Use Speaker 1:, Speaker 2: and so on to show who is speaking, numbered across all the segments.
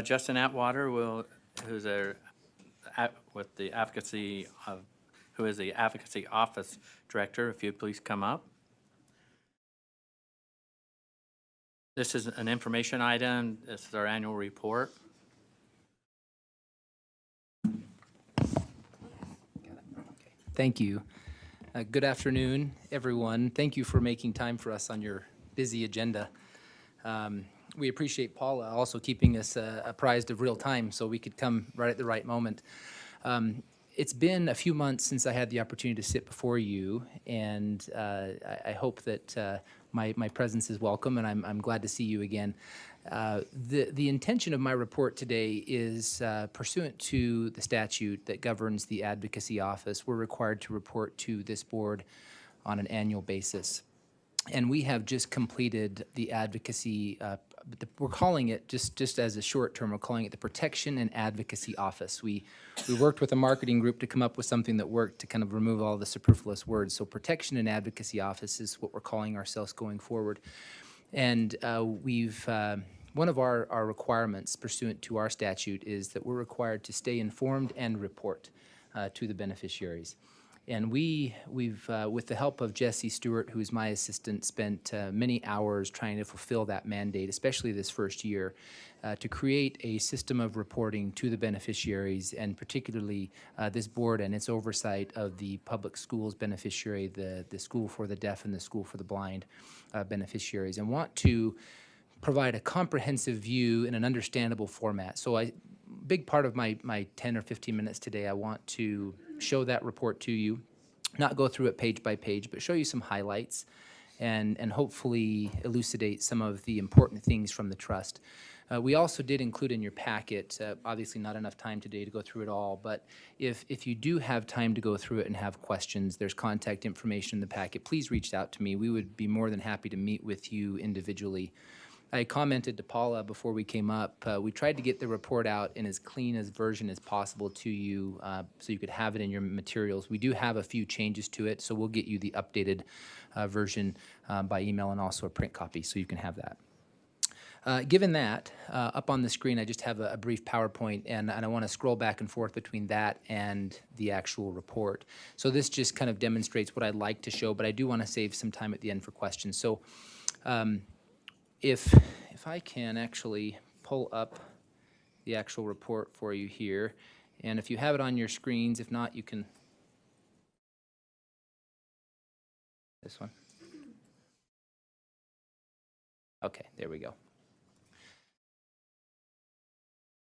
Speaker 1: Justin Atwater who's with the advocacy who is the Advocacy Office Director, if you'd please come up. This is an information item. This is our annual report.
Speaker 2: Thank you. Good afternoon, everyone. Thank you for making time for us on your busy agenda. We appreciate Paula also keeping us apprised of real time so we could come right at the right moment. It's been a few months since I had the opportunity to sit before you, and I hope that my presence is welcome, and I'm glad to see you again. The intention of my report today is pursuant to the statute that governs the Advocacy Office. We're required to report to this board on an annual basis. And we have just completed the advocacy, we're calling it, just as a short term, we're calling it the Protection and Advocacy Office. We worked with a marketing group to come up with something that worked to kind of remove all the superfluous words. So Protection and Advocacy Office is what we're calling ourselves going forward. And one of our requirements pursuant to our statute is that we're required to stay informed and report to the beneficiaries. And we've with the help of Jesse Stewart, who's my assistant, spent many hours trying to fulfill that mandate, especially this first year, to create a system of reporting to the beneficiaries, and particularly this board and its oversight of the public schools beneficiary, the School for the Deaf and the School for the Blind beneficiaries, and want to provide a comprehensive view in an understandable format. So big part of my 10 or 15 minutes today, I want to show that report to you, not go through it page by page, but show you some highlights and hopefully elucidate some of the important things from the trust. We also did include in your packet, obviously not enough time today to go through it all, but if you do have time to go through it and have questions, there's contact information in the packet. Please reach out to me. We would be more than happy to meet with you individually. I commented to Paula before we came up, we tried to get the report out in as clean a version as possible to you so you could have it in your materials. We do have a few changes to it, so we'll get you the updated version by email and also a print copy so you can have that. Given that, up on the screen I just have a brief PowerPoint, and I want to scroll back and forth between that and the actual report. So this just kind of demonstrates what I'd like to show, but I do want to save some time at the end for questions. So if I can actually pull up the actual report for you here, and if you have it on your screens, if not, you can, this one. Okay, there we go.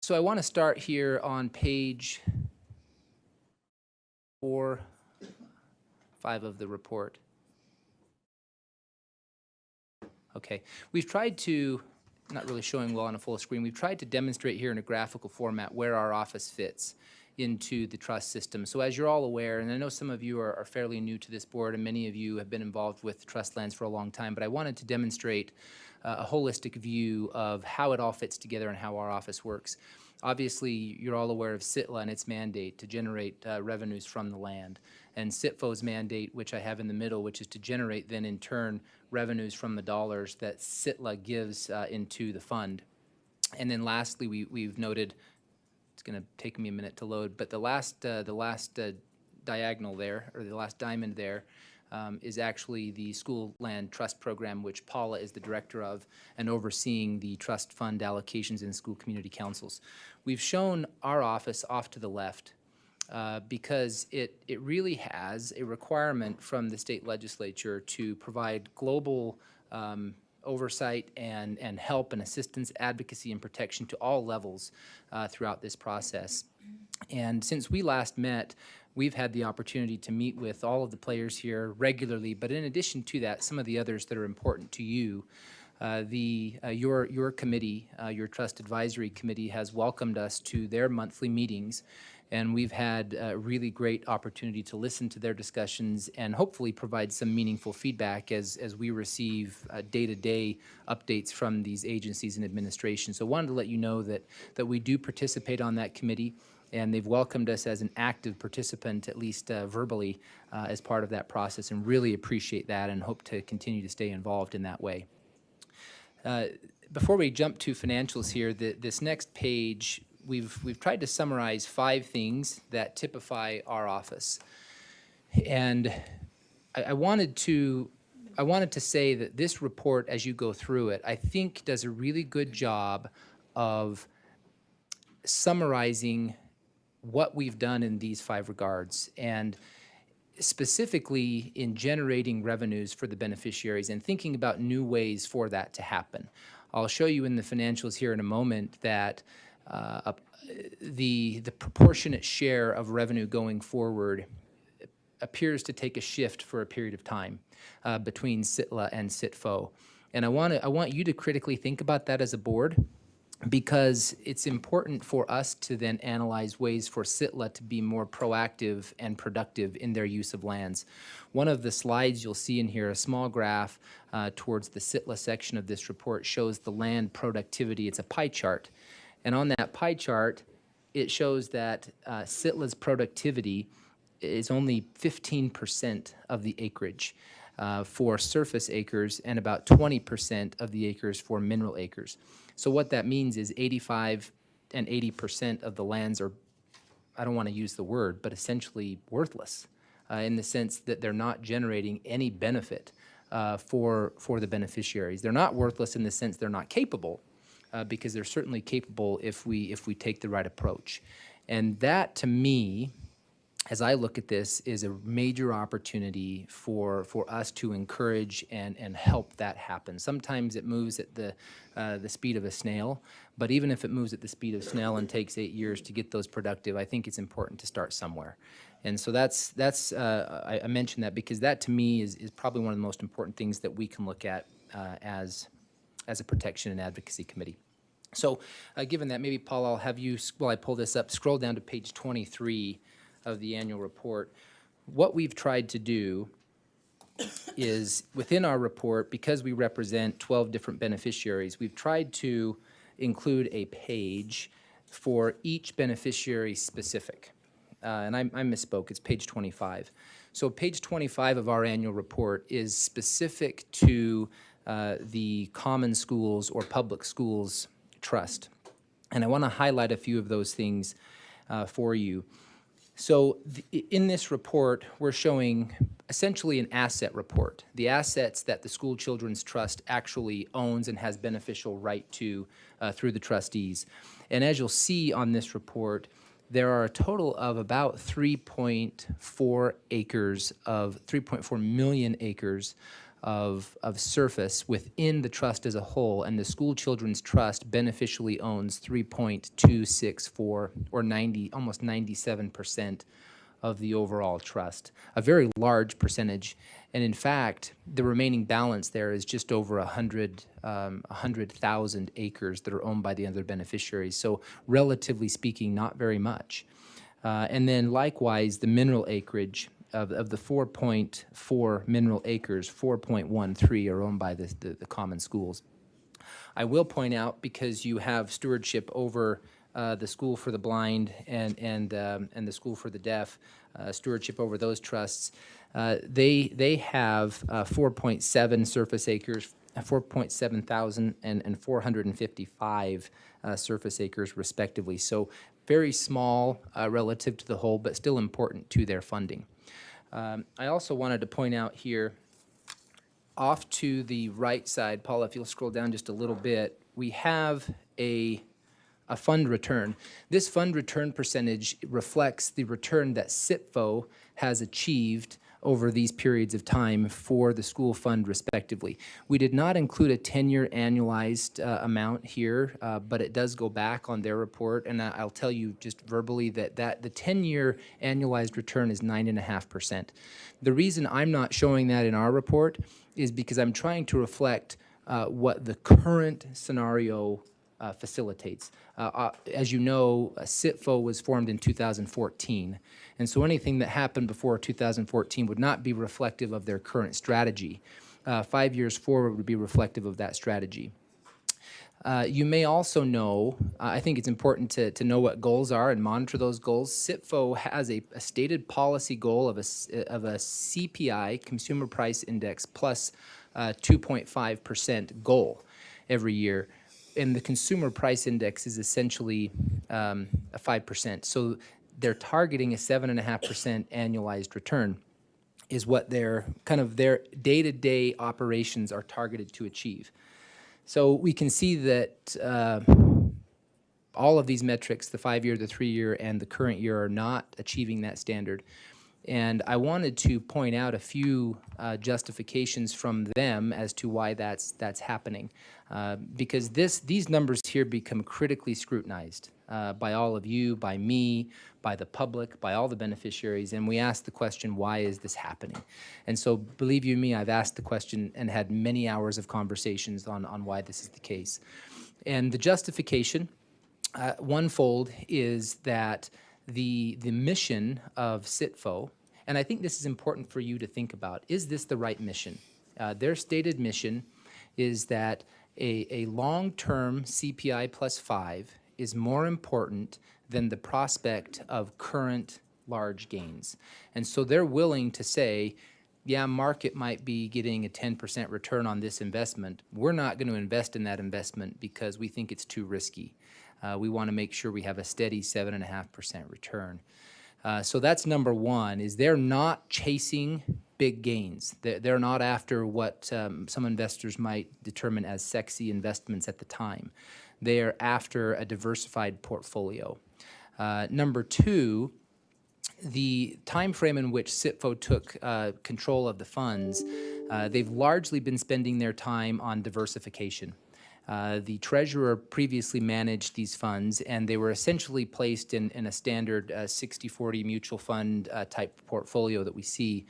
Speaker 2: So I want to start here on page 4, 5 of the report. Okay, we've tried to, not really showing well on a full screen, we've tried to demonstrate here in a graphical format where our office fits into the trust system. So as you're all aware, and I know some of you are fairly new to this board and many of you have been involved with trust lands for a long time, but I wanted to demonstrate a holistic view of how it all fits together and how our office works. Obviously, you're all aware of CITLA and its mandate to generate revenues from the land, and CITFO's mandate, which I have in the middle, which is to generate then in turn revenues from the dollars that CITLA gives into the fund. And then lastly, we've noted, it's going to take me a minute to load, but the last diagonal there, or the last diamond there, is actually the School Land Trust Program, which Paula is the director of and overseeing the trust fund allocations in school community councils. We've shown our office off to the left because it really has a requirement from the state legislature to provide global oversight and help and assistance, advocacy, and protection to all levels throughout this process. And since we last met, we've had the opportunity to meet with all of the players here regularly, but in addition to that, some of the others that are important to you. Your committee, your Trust Advisory Committee, has welcomed us to their monthly meetings, and we've had a really great opportunity to listen to their discussions and hopefully provide some meaningful feedback as we receive day-to-day updates from these agencies and administration. So I wanted to let you know that we do participate on that committee, and they've welcomed us as an active participant, at least verbally, as part of that process, and really appreciate that and hope to continue to stay involved in that way. before we jump to financials here, this next page, we've tried to summarize 5 things that typify our office. And I wanted to say that this report, as you go through it, I think does a really good job of summarizing what we've done in these 5 regards, and specifically in generating revenues for the beneficiaries and thinking about new ways for that to happen. I'll show you in the financials here in a moment that the proportionate share of revenue going forward appears to take a shift for a period of time between CITLA and CITFO. And I want you to critically think about that as a board, because it's important for us to then analyze ways for CITLA to be more proactive and productive in their use of lands. One of the slides you'll see in here, a small graph towards the CITLA section of this report, shows the land productivity. It's a pie chart. And on that pie chart, it shows that CITLA's productivity is only 15% of the acreage for surface acres and about 20% of the acres for mineral acres. So what that means is 85 and 80% of the lands are, I don't want to use the word, but essentially worthless in the sense that they're not generating any benefit for the beneficiaries. They're not worthless in the sense they're not capable, because they're certainly capable if we take the right approach. And that, to me, as I look at this, is a major opportunity for us to encourage and help that happen. Sometimes it moves at the speed of a snail, but even if it moves at the speed of snail and takes 8 years to get those productive, I think it's important to start somewhere. And so I mentioned that because that, to me, is probably one of the most important things that we can look at as a protection and advocacy committee. So given that, maybe, Paul, I'll have you, while I pull this up, scroll down to page 23 of the annual report. What we've tried to do is, within our report, because we represent 12 different beneficiaries, we've tried to include a page for each beneficiary specific. And I misspoke, it's page 25. So page 25 of our annual report is specific to the Common Schools or Public Schools Trust. And I want to highlight a few of those things for you. So in this report, we're showing essentially an asset report, the assets that the School Children's Trust actually owns and has beneficial right to through the trustees. And as you'll see on this report, there are a total of about 3.4 million acres of surface within the trust as a whole, and the School Children's Trust beneficially owns 3.264, or almost 97% of the overall trust, a very large percentage. And in fact, the remaining balance there is just over 100,000 acres that are owned by the other beneficiaries. So relatively speaking, not very much. And then likewise, the mineral acreage, of the 4.4 mineral acres, 4.13 are owned by the common schools. I will point out, because you have stewardship over the School for the Blind and the School for the Deaf, stewardship over those trusts, they have 4.7 surface acres, 4.7 thousand and 455 surface acres respectively. So very small relative to the whole, but still important to their funding. I also wanted to point out here, off to the right side, Paula, if you'll scroll down just a little bit, we have a fund return. This fund return percentage reflects the return that CITFO has achieved over these periods of time for the school fund respectively. We did not include a 10-year annualized amount here, but it does go back on their report, and I'll tell you just verbally that the 10-year annualized return is 9.5%. The reason I'm not showing that in our report is because I'm trying to reflect what the current scenario facilitates. As you know, CITFO was formed in 2014, and so anything that happened before 2014 would not be reflective of their current strategy. 5 years forward would be reflective of that strategy. You may also know, I think it's important to know what goals are and monitor those goals. CITFO has a stated policy goal of a CPI, Consumer Price Index, plus 2.5% goal every year. and the consumer price index is essentially a 5%. So they're targeting a 7.5% annualized return is what their day-to-day operations are targeted to achieve. So we can see that all of these metrics, the 5-year, the 3-year, and the current year, are not achieving that standard. And I wanted to point out a few justifications from them as to why that's happening, because these numbers here become critically scrutinized by all of you, by me, by the public, by all the beneficiaries, and we ask the question, why is this happening? And so, believe you me, I've asked the question and had many hours of conversations on why this is the case. And the justification, onefold, is that the mission of CITFO, and I think this is important for you to think about, is this the right mission? Their stated mission is that a long-term CPI plus 5 is more important than the prospect of current large gains. And so they're willing to say, yeah, market might be getting a 10% return on this investment. We're not going to invest in that investment because we think it's too risky. We want to make sure we have a steady 7.5% return. So that's number one, is they're not chasing big gains. They're not after what some investors might determine as sexy investments at the time. They are after a diversified portfolio. Number two, the time frame in which CITFO took control of the funds, they've largely been spending their time on diversification. The treasurer previously managed these funds, and they were essentially placed in a standard 60-40 mutual fund type portfolio that we see.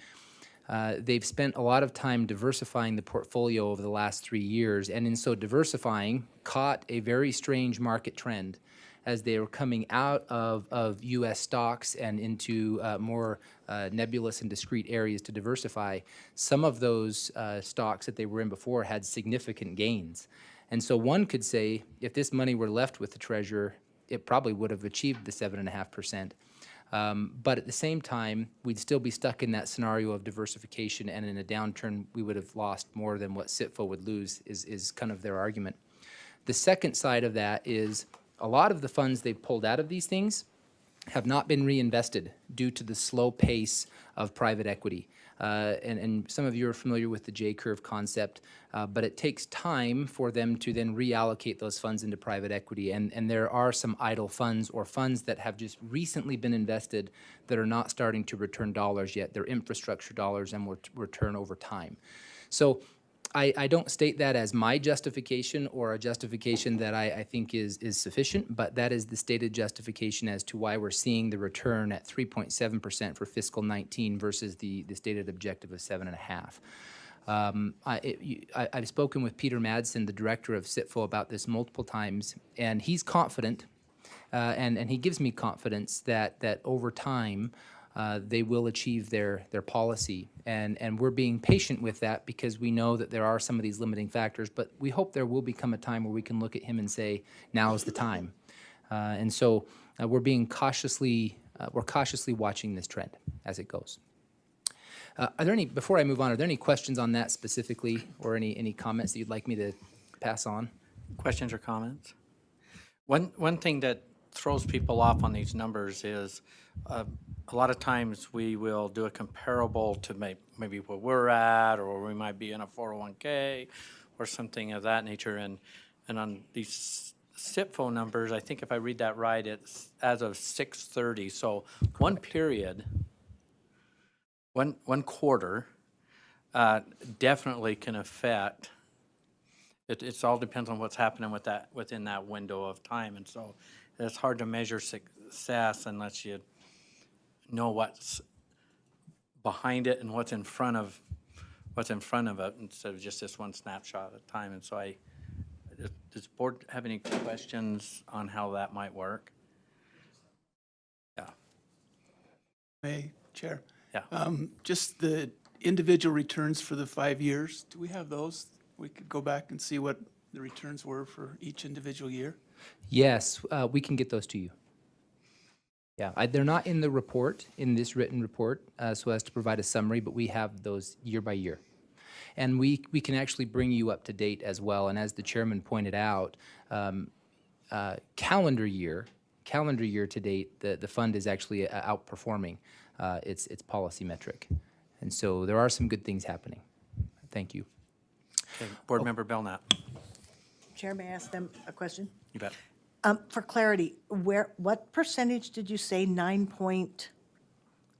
Speaker 2: They've spent a lot of time diversifying the portfolio over the last 3 years, and in so diversifying, caught a very strange market trend as they were coming out of U.S. stocks and into more nebulous and discrete areas to diversify. Some of those stocks that they were in before had significant gains. And so one could say, if this money were left with the treasurer, it probably would have achieved the 7.5%. But at the same time, we'd still be stuck in that scenario of diversification, and in a downturn, we would have lost more than what CITFO would lose, is kind of their argument. The second side of that is a lot of the funds they've pulled out of these things have not been reinvested due to the slow pace of private equity. And some of you are familiar with the J-curve concept, but it takes time for them to then reallocate those funds into private equity. And there are some idle funds or funds that have just recently been invested that are not starting to return dollars yet. They're infrastructure dollars and will return over time. So I don't state that as my justification or a justification that I think is sufficient, but that is the stated justification as to why we're seeing the return at 3.7% for fiscal 19 versus the stated objective of 7.5%. I've spoken with Peter Madsen, the director of CITFO, about this multiple times, and he's confident, and he gives me confidence that over time, they will achieve their policy. And we're being patient with that because we know that there are some of these limiting factors, but we hope there will become a time where we can look at him and say, now is the time. And so we're being cautiously watching this trend as it goes. Before I move on, are there any questions on that specifically, or any comments that you'd like me to pass on?
Speaker 1: Questions or comments? One thing that throws people off on these numbers is a lot of times we will do a comparable to maybe where we're at, or we might be in a 401k or something of that nature. And on these CITFO numbers, I think if I read that right, it's as of 6/30. So one period, one quarter definitely can affect. It all depends on what's happening with that within that window of time. And so it's hard to measure success unless you know what's behind it and what's in front of it, instead of just this one snapshot at a time. And so does the board have any questions on how that might work? Yeah.
Speaker 3: May, Chair.
Speaker 1: Yeah.
Speaker 3: Just the individual returns for the 5 years, do we have those? We could go back and see what the returns were for each individual year?
Speaker 2: Yes, we can get those to you. Yeah, they're not in the report, in this written report, so as to provide a summary, but we have those year by year. And we can actually bring you up to date as well. And as the chairman pointed out, calendar year to date, the fund is actually outperforming its policy metric. And so there are some good things happening. Thank you.
Speaker 1: Okay, Board Member Belknap,
Speaker 4: Chair, may I ask them a question?
Speaker 1: you bet.
Speaker 4: For clarity, what percentage did you say,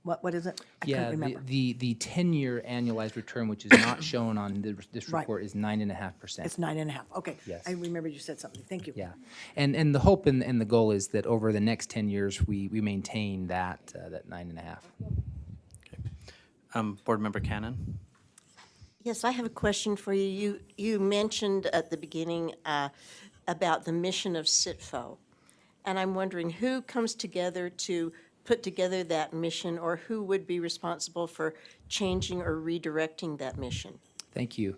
Speaker 4: what is it? I
Speaker 2: Yeah,
Speaker 4: couldn't remember.
Speaker 2: the 10-year annualized return, which is not shown on this
Speaker 4: Right.
Speaker 2: report, is 9.5%.
Speaker 4: It's 9.5, okay.
Speaker 2: Yes.
Speaker 4: I remember you said something, thank you.
Speaker 2: Yeah, and the hope and the goal is that over the next 10 years, we maintain that 9.5.
Speaker 1: Board Member Cannon?
Speaker 5: Yes, I have a question for you. You mentioned at the beginning about the mission of CITFO, and I'm wondering who comes together to put together that mission, or who would be responsible for changing or redirecting that mission?
Speaker 2: Thank you.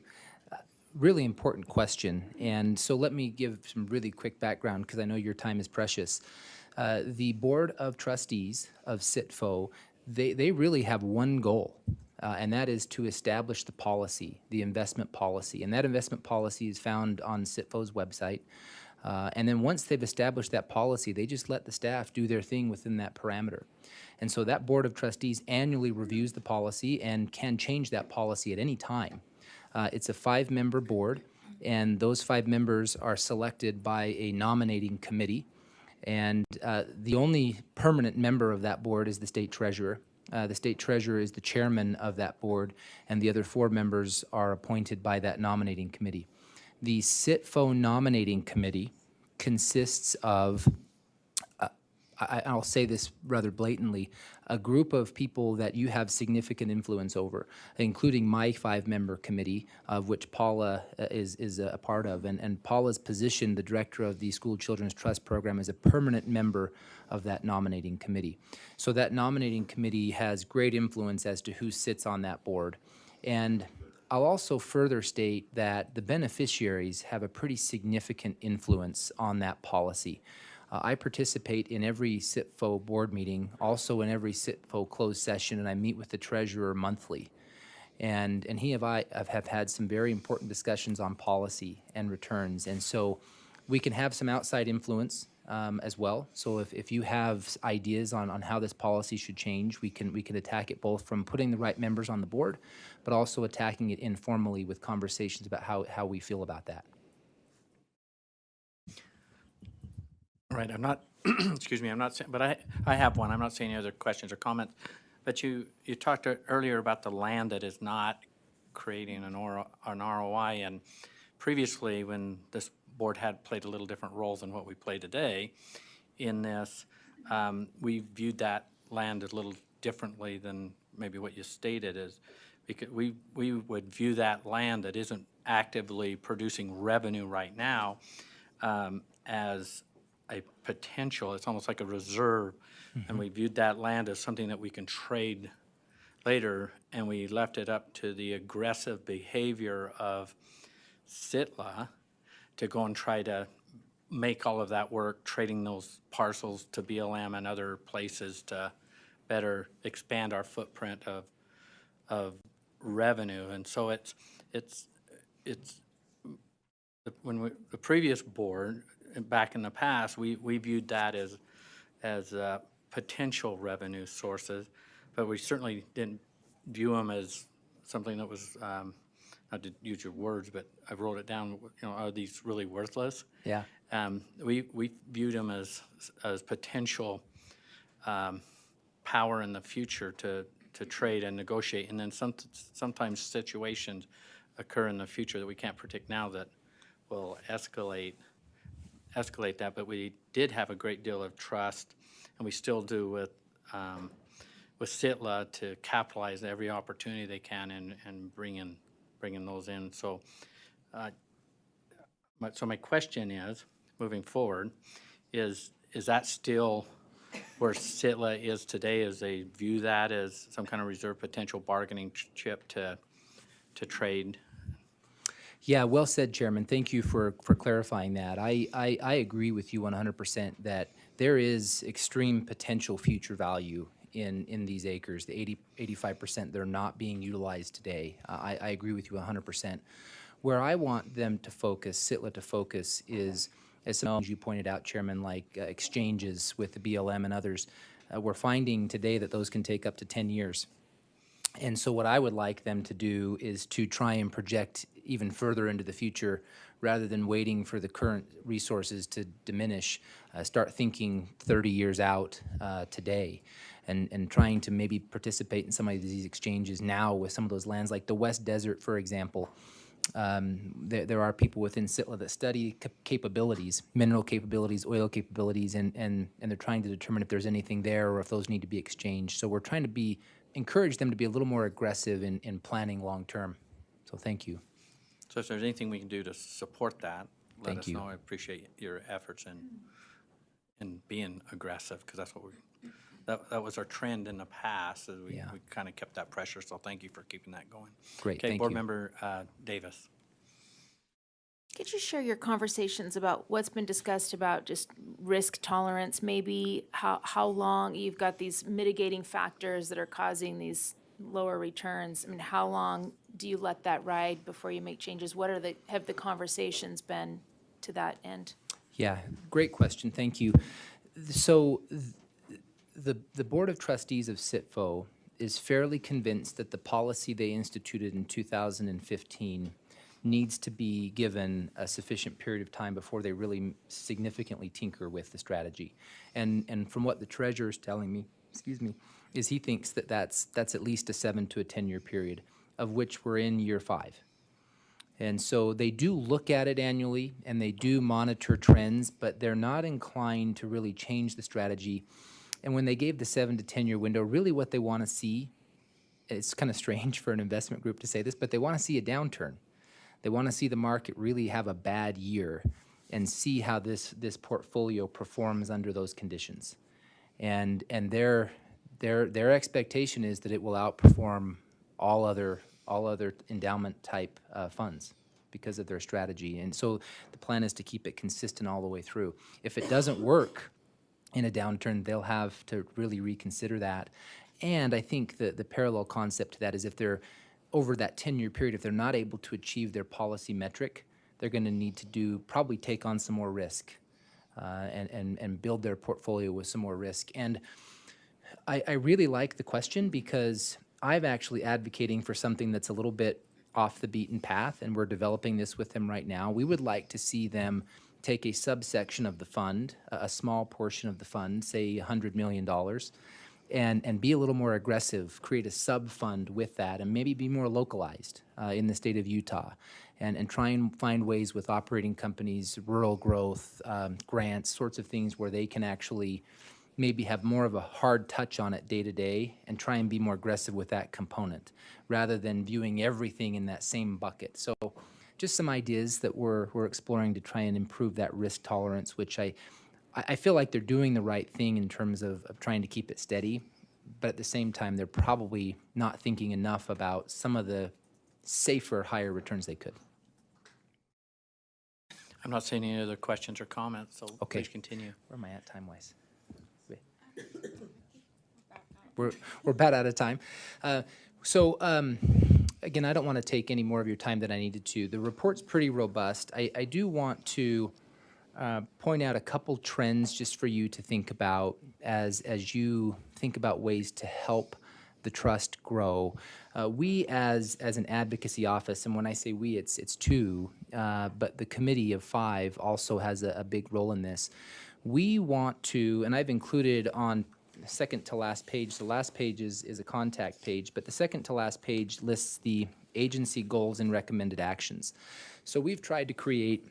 Speaker 2: Really important question. And so let me give some really quick background because I know your time is precious. The Board of Trustees of CITFO, they really have one goal, and that is to establish the policy, the investment policy. And that investment policy is found on CITFO's website. And then once they've established that policy, they just let the staff do their thing within that parameter. And so that Board of Trustees annually reviews the policy and can change that policy at any time. It's a 5-member board, and those 5 members are selected by a nominating committee. And the only permanent member of that board is the state treasurer. The state treasurer is the chairman of that board, and the other 4 members are appointed by that nominating committee. The CITFO nominating committee consists of, I'll say this rather blatantly, a group of people that you have significant influence over, including my 5-member committee, of which Paula is a part of. And Paula's position, the director of the School Children's Trust Program, is a permanent member of that nominating committee. So that nominating committee has great influence as to who sits on that board. And I'll also further state that the beneficiaries have a pretty significant influence on that policy. I participate in every CITFO board meeting, also in every CITFO closed session, and I meet with the treasurer monthly. And he and I have had some very important discussions on policy and returns. And so we can have some outside influence as well. So if you have ideas on how this policy should change, we can attack it both from putting the right members on the board, but also attacking it informally with conversations about how we feel about that.
Speaker 1: Right, I'm not, excuse me, I'm not saying, but I have one. I'm not saying any other questions or comments. But you talked earlier about the land that is not creating an ROI. And previously, when this board had played a little different role than what we play today in this, we viewed that land a little differently than maybe what you stated is, because we would view that land that isn't actively producing revenue right now as a potential. It's almost like a reserve, and we viewed that land as something that we can trade later, and we left it up to the aggressive behavior of CITLA to go and try to make all of that work, trading those parcels to BLM and other places to better expand our footprint of revenue. And so it's when the previous board back in the past, we viewed that as potential revenue sources, but we certainly didn't view them as something that was, not to use your words, but I wrote it down, are these really worthless?
Speaker 2: Yeah.
Speaker 1: We viewed them as potential power in the future to trade and negotiate, and then sometimes situations occur in the future that we can't predict now that will escalate that, but we did have a great deal of trust, and we still do with CITLA to capitalize every opportunity they can and bringing those in. So, my question is, moving forward, is that still where CITLA is today? Is they view that as some kind of reserve potential bargaining chip to trade?
Speaker 2: Yeah, well said, Chairman. Thank you for clarifying that. I agree with you 100% that there is extreme potential future value in these acres, the 85% that are not being utilized today. I agree with you 100%. Where I want them to focus, SITLA to focus, is, as some of you pointed out, Chairman, like exchanges with the BLM and others. We're finding today that those can take up to 10 years. And so what I would like them to do is to try and project even further into the future rather than waiting for the current resources to diminish, start thinking 30 years out today and trying to maybe participate in some of these exchanges now with some of those lands, like the West Desert, for example. There are people within SITLA that study capabilities, mineral capabilities, oil capabilities, and they're trying to determine if there's anything there or if those need to be exchanged. So we're trying to encourage them to be a little more aggressive in planning long-term. So thank you.
Speaker 1: So if there's anything we can do to support that, let
Speaker 2: Thank
Speaker 1: us
Speaker 2: you.
Speaker 1: know. I appreciate your efforts in being aggressive, because that's what that was our trend in the past, is we
Speaker 2: Yeah.
Speaker 1: kind of kept that pressure, so thank you for keeping that going.
Speaker 2: Great,
Speaker 1: Okay,
Speaker 2: thank
Speaker 1: Board
Speaker 2: you.
Speaker 1: Member Davis.
Speaker 6: Could you share your conversations about what's been discussed about just risk tolerance, maybe how long you've got these mitigating factors that are causing these lower returns? I mean, how long do you let that ride before you make changes? Have the conversations been to that end?
Speaker 2: Yeah, great question, thank you. So the Board of Trustees of SITFO is fairly convinced that the policy they instituted in 2015 needs to be given a sufficient period of time before they really significantly tinker with the strategy. And from what the treasurer is telling me, is he thinks that that's at least a 7 to a 10-year period, of which we're in year 5. And so they do look at it annually and they do monitor trends, but they're not inclined to really change the strategy. And when they gave the 7 to 10-year window, really what they want to see, it's kind of strange for an investment group to say this, but they want to see a downturn. They want to see the market really have a bad year and see how this portfolio performs under those conditions. And their expectation is that it will outperform all other endowment type funds because of their strategy. And so the plan is to keep it consistent all the way through. If it doesn't work in a downturn, they'll have to really reconsider that. And I think that the parallel concept to that is if they're over that 10-year period, if they're not able to achieve their policy metric, they're going to need to probably take on some more risk and build their portfolio with some more risk. And I really like the question because I'm actually advocating for something that's a little bit off the beaten path, and we're developing this with them right now. We would like to see them take a subsection of the fund, a small portion of the fund, say $100 million, and be a little more aggressive, create a sub-fund with that, and maybe be more localized in the state of Utah, and try and find ways with operating companies, rural growth, grants, sorts of things where they can actually maybe have more of a hard touch on it day to day and try and be more aggressive with that component rather than viewing everything in that same bucket. So just some ideas that we're exploring to try and improve that risk tolerance, which I feel like they're doing the right thing in terms of trying to keep it steady, but at the same time, they're probably not thinking enough about some of the safer, higher returns they could.
Speaker 1: I'm not seeing any other questions or comments, so
Speaker 2: Okay.
Speaker 1: please continue.
Speaker 2: Where am I at time-wise? We're about out of time. Again, I don't want to take any more of your time than I needed to. The report's pretty robust. I do want to point out a couple trends just for you to think about as you think about ways to help the trust grow. We as an advocacy office, and when I say we, it's two, but the committee of 5 also has a big role in this. We want to, and I've included on the second to last page, the last page is a contact page, but the second to last page lists the agency goals and recommended actions. So we've tried to create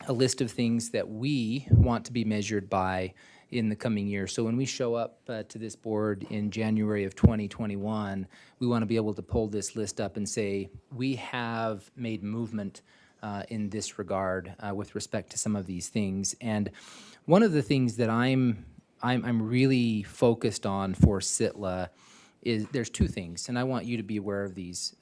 Speaker 2: a list of things that we want to be measured by in the coming year. So when we show up to this board in January of 2021, we want to be able to pull this list up and say, we have made movement in this regard with respect to some of these things. And one of the things that I'm really focused on for SITLA is there's 2 things, and I want you to be aware of these.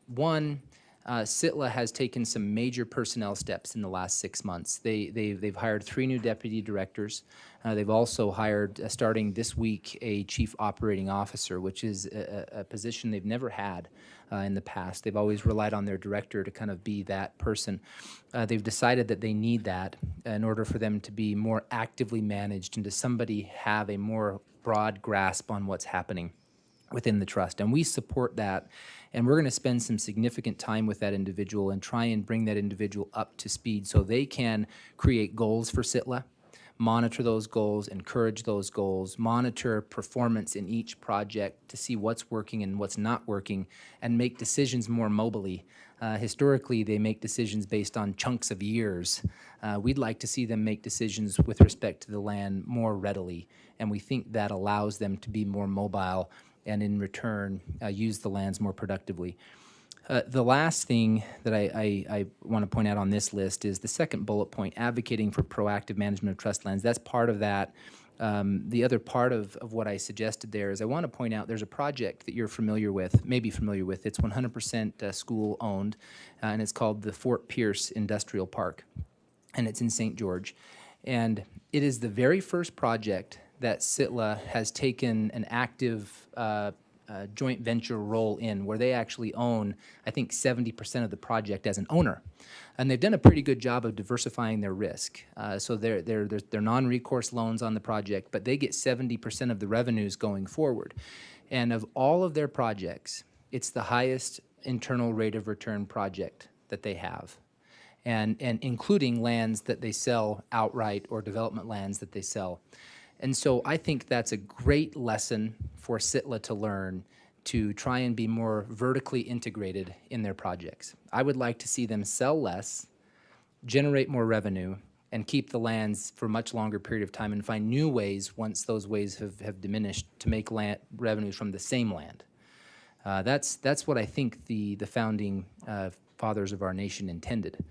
Speaker 2: One, Sitla has taken some major personnel steps in the last 6 months. They've hired 3 new deputy directors. They've also hired, starting this week, a chief operating officer, which is a position they've never had in the past. They've always relied on their director to kind of be that person. They've decided that they need that in order for them to be more actively managed and to somebody have a more broad grasp on what's happening within the trust. And we support that. And we're going to spend some significant time with that individual and try and bring that individual up to speed so they can create goals for Sitla, monitor those goals, encourage those goals, monitor performance in each project to see what's working and what's not working, and make decisions more mobily. Historically, they make decisions based on chunks of years. We'd like to see them make decisions with respect to the land more readily, and we think that allows them to be more mobile and in return use the lands more productively. The last thing that I want to point out on this list is the second bullet point, advocating for proactive management of trust lands. That's part of that. The other part of what I suggested there is I want to point out there's a project that you're familiar with, maybe familiar with. It's 100% school-owned, and it's called the Fort Pierce Industrial Park, and it's in St. George. And it is the very first project that Sitla has taken an active joint venture role in, where they actually own, I think, 70% of the project as an owner. And they've done a pretty good job of diversifying their risk. So they're non-recourse loans on the project, but they get 70% of the revenues going forward. And of all of their projects, it's the highest internal rate of return project that they have. And including lands that they sell outright or development lands that they sell. And so I think that's a great lesson for Sitla to learn, to try and be more vertically integrated in their projects. I would like to see them sell less, generate more revenue, and keep the lands for a much longer period of time and find new ways, once those ways have diminished, to make revenues from the same land. That's what I think the founding fathers of our nation intended,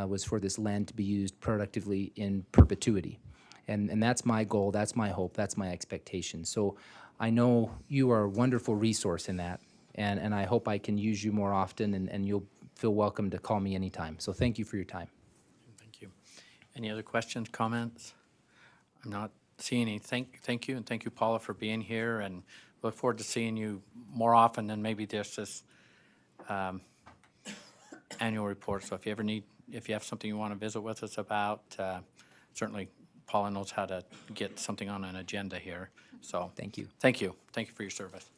Speaker 2: was for this land to be used productively in perpetuity. And that's my goal, that's my hope, that's my expectation. So I know you are a wonderful resource in that, and I hope I can use you more often, and you'll feel welcome to call me anytime. So thank you for your time.
Speaker 1: Thank you. Any other questions, comments? I'm not seeing any. Thank you, and thank you, Paula, for being here, and look forward to seeing you more often than maybe just this annual report. So if you have something you want to visit with us about, certainly Paula knows how to get something on an agenda here. So
Speaker 2: Thank you.
Speaker 1: Thank you. Thank you for your service.